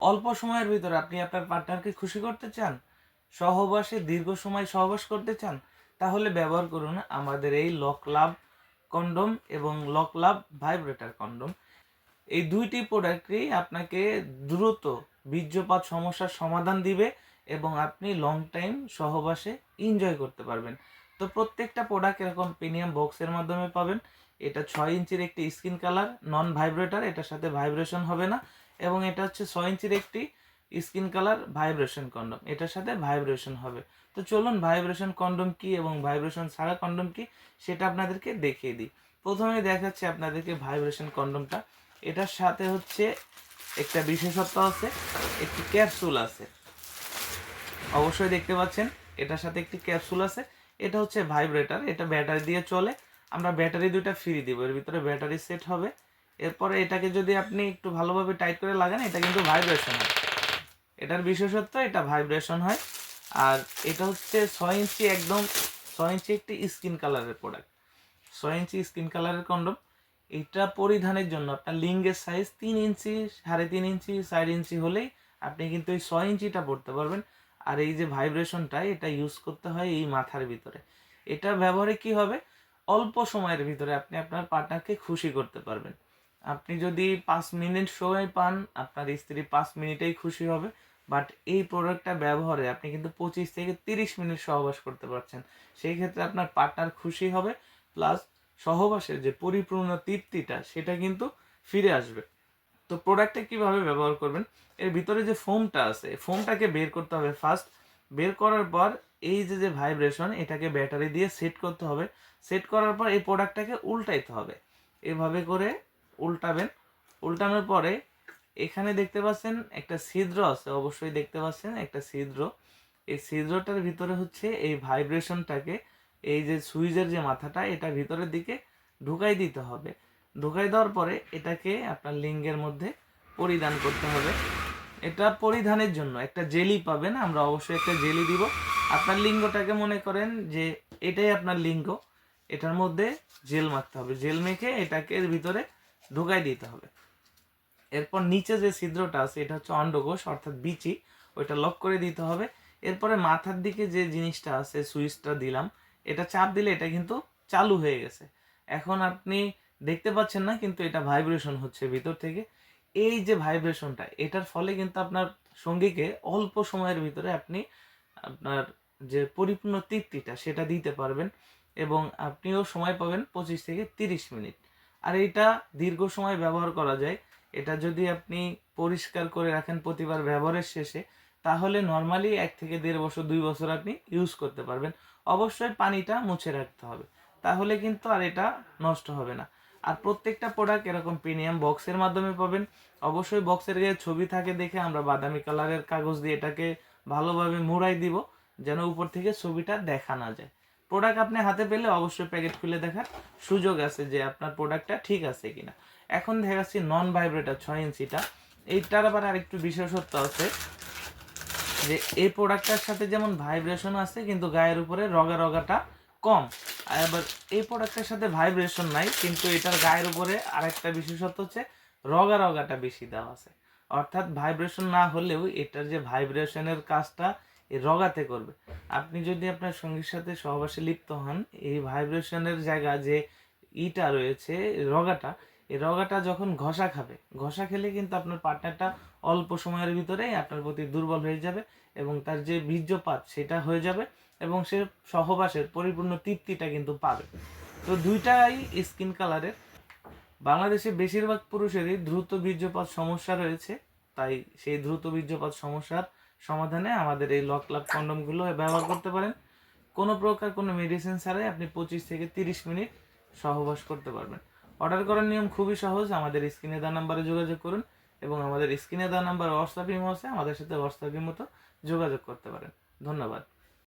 অল্প সময়ের ভিতরে আপনি আপনার পার্টনারকে খুশি করতে চান, সহবাসে দীর্ঘ সময় সহবাস করতে চান, তাহলে ব্যবহার করুন আমাদের এই লক লাভ কন্ডম এবং লক লাভ ভাইব্রেটর কন্ডম। এই দুইটি প্রোডাক্টই আপনাকে দ্রুত বীর্যপাত সমস্যার সমাধান দিবে এবং আপনি লং টাইম সহবাসে এনজয় করতে পারবেন। তো প্রত্যেকটা প্রোডাক্ট এরকম প্রিমিয়াম বক্সের মাধ্যমে পাবেন। এটা 6 ইঞ্চির একটি স্কিন কালার নন ভাইব্রেটর, এটার সাথে ভাইব্রেশন হবে না। এবং এটা হচ্ছে 6 ইঞ্চির একটি স্কিন কালার ভাইব্রেশন কন্ডম, এটার সাথে ভাইব্রেশন হবে। তো চলুন ভাইব্রেশন কন্ডম কি এবং ভাইব্রেশন ছাড়া কন্ডম কি সেটা আপনাদেরকে দেখিয়ে দিই। প্রথমে দেখাচ্ছি আপনাদেরকে ভাইব্রেশন কন্ডমটা। এটার সাথে হচ্ছে একটা বিশেষত্ব আছে, একটি ক্যাপসুল আছে, অবশ্যই দেখতে পাচ্ছেন এটার সাথে একটি ক্যাপসুল আছে। এটা হচ্ছে ভাইব্রেটর, এটা ব্যাটারি দিয়ে চলে। আমরা ব্যাটারি দুইটা ফ্রি দিব, এর ভিতরে ব্যাটারি সেট হবে। এরপরে এটাকে যদি আপনি একটু ভালোভাবে টাইট করে লাগান, এটা কিন্তু ভাইব্রেশন হয়। এটার বিশেষত্ব এটা ভাইব্রেশন হয়। আর এটা হচ্ছে 6 ইঞ্চি, একদম 6 ইঞ্চি একটি স্কিন কালারের প্রোডাক্ট, 6 ইঞ্চি স্কিন কালারের কন্ডম। এটা পরিধানের জন্য আপনার লিঙ্গের সাইজ 3 ইঞ্চি, 3.5 ইঞ্চি, 4 ইঞ্চি হলেই আপনি কিন্তু এই 6 ইঞ্চিটা পড়তে পারবেন। আর এই যে ভাইব্রেশনটা, এটা ইউজ করতে হয় এই মাথার ভিতরে। এটা ব্যবহারে কি হবে, অল্প সময়ের ভিতরে আপনি আপনার পার্টনারকে খুশি করতে পারবেন। আপনি যদি 5 মিনিট সময় পান, আপনার স্ত্রী 5 মিনিটেই খুশি হবে। বাট এই প্রোডাক্টটা ব্যবহারে আপনি কিন্তু 25 থেকে 30 মিনিট সহবাস করতে পারছেন। সেই ক্ষেত্রে আপনার পার্টনার খুশি হবে, প্লাস সহবাসের যে পরিপূর্ণ তৃপ্তিটা সেটা কিন্তু ফিরে আসবে। তো প্রোডাক্টটা কিভাবে ব্যবহার করবেন, এর ভিতরে যে ফোমটা আছে, ফোমটাকে বের করতে হবে ফার্স্ট। বের করার পর এই যে যে ভাইব্রেশন, এটাকে ব্যাটারি দিয়ে সেট করতে হবে। সেট করার পর এই প্রোডাক্টটাকে উল্টাইতে হবে, এভাবে করে উল্টাবেন। উল্টানোর পরে এখানে দেখতে পাচ্ছেন একটা ছিদ্র আছে, অবশ্যই দেখতে পাচ্ছেন একটা ছিদ্র। এই ছিদ্রটার ভিতরে হচ্ছে এই ভাইব্রেশনটাকে, এই যে সুইচের যে মাথাটা, এটা ভিতরের দিকে ঢুকাই দিতে হবে। ঢুকাই দেওয়ার পরে এটাকে আপনার লিঙ্গের মধ্যে পরিধান করতে হবে। এটা পরিধানের জন্য একটা জেলি পাবেন, আমরা অবশ্যই একটা জেলি দিব। আপনার লিঙ্গটাকে মনে করেন যে এটাই আপনার লিঙ্গ, এটার মধ্যে জেল মাখতে হবে। জেল মেখে এটাকে এর ভিতরে ঢুকাই দিতে হবে। এরপর নিচে যে ছিদ্রটা আছে, এটা হচ্ছে অন্ডকোষ অর্থাৎ বিচি, ওইটা লক করে দিতে হবে। এরপরে মাথার দিকে যে জিনিসটা আছে, সুইচটা দিলাম, এটা চাপ দিলে এটা কিন্তু চালু হয়ে গেছে। এখন আপনি দেখতে পাচ্ছেন না, কিন্তু এটা ভাইব্রেশন হচ্ছে ভিতর থেকে। এই যে ভাইব্রেশনটা, এটার ফলে কিন্তু আপনার সঙ্গীকে অল্প সময়ের ভিতরে আপনি আপনার যে পরিপূর্ণ তৃপ্তিটা সেটা দিতে পারবেন এবং আপনিও সময় পাবেন 25 থেকে 30 মিনিট। আর এটা দীর্ঘ সময় ব্যবহার করা যায়। এটা যদি আপনি পরিষ্কার করে রাখেন প্রতিবার ব্যবহারের শেষে, তাহলে নর্মালি 1 থেকে 1.5 বছর, 2 বছর আপনি ইউজ করতে পারবেন। অবশ্যই পানিটা মুছে রাখতে হবে, তাহলে কিন্তু আর এটা নষ্ট হবে না। আর প্রত্যেকটা প্রোডাক্ট এরকম প্রিমিয়াম বক্সের মাধ্যমে পাবেন। অবশ্যই বক্সের গায়ে ছবি থাকে দেখে আমরা বাদামি কালারের কাগজ দিয়ে এটাকে ভালোভাবে মুড়াই দিব, যেন উপর থেকে ছবিটা দেখা না যায়। প্রোডাক্ট আপনি হাতে পেলে অবশ্যই প্যাকেট খুলে দেখার সুযোগ আছে যে আপনার প্রোডাক্টটা ঠিক আছে কিনা। এখন দেখাচ্ছি নন ভাইব্রেটর 6 ইঞ্চিটা। এইটার আবার আরেকটু বিশেষত্ব আছে যে এই প্রোডাক্টটার সাথে যেমন ভাইব্রেশন আছে, কিন্তু গায়ের উপরে রগা রগাটা কম। আর আবার এই প্রোডাক্টের সাথে ভাইব্রেশন নাই, কিন্তু এটার গায়ের উপরে আরেকটা বিশেষত্ব হচ্ছে রগা রগাটা বেশি দেওয়া আছে। অর্থাৎ ভাইব্রেশন না হলেও এটার যে ভাইব্রেশনের কাজটা এই রগাতে করবে। আপনি যদি আপনার সঙ্গীর সাথে সহবাসে লিপ্ত হন, এই ভাইব্রেশনের জায়গা যে ইটা রয়েছে, রগাটা, এই রগাটা যখন ঘষা খাবে, ঘষা খেলে কিন্তু আপনার পার্টনারটা অল্প সময়ের ভিতরেই আপনার প্রতি দুর্বল হয়ে যাবে এবং তার যে বীর্যপাত সেটা হয়ে যাবে এবং সে সহবাসের পরিপূর্ণ তৃপ্তিটা কিন্তু পাবে। তো দুইটাই স্কিন কালারের। বাংলাদেশে বেশিরভাগ পুরুষেরই দ্রুত বীর্যপাত সমস্যা রয়েছে, তাই সেই দ্রুত বীর্যপাত সমস্যার সমাধানে আমাদের এই লক লাভ কন্ডমগুলো ব্যবহার করতে পারেন। কোনো প্রকার কোনো মেডিসিন ছাড়াই আপনি 25 থেকে 30 মিনিট সহবাস করতে পারবেন। অর্ডার করার নিয়ম খুবই সহজ, আমাদের স্ক্রিনে দেওয়া নাম্বারে যোগাযোগ করুন এবং আমাদের স্ক্রিনে দেওয়া নাম্বার হোয়াটসঅ্যাপ ইমো আছে, আমাদের সাথে হোয়াটসঅ্যাপ ইমোতে যোগাযোগ করতে পারেন। ধন্যবাদ।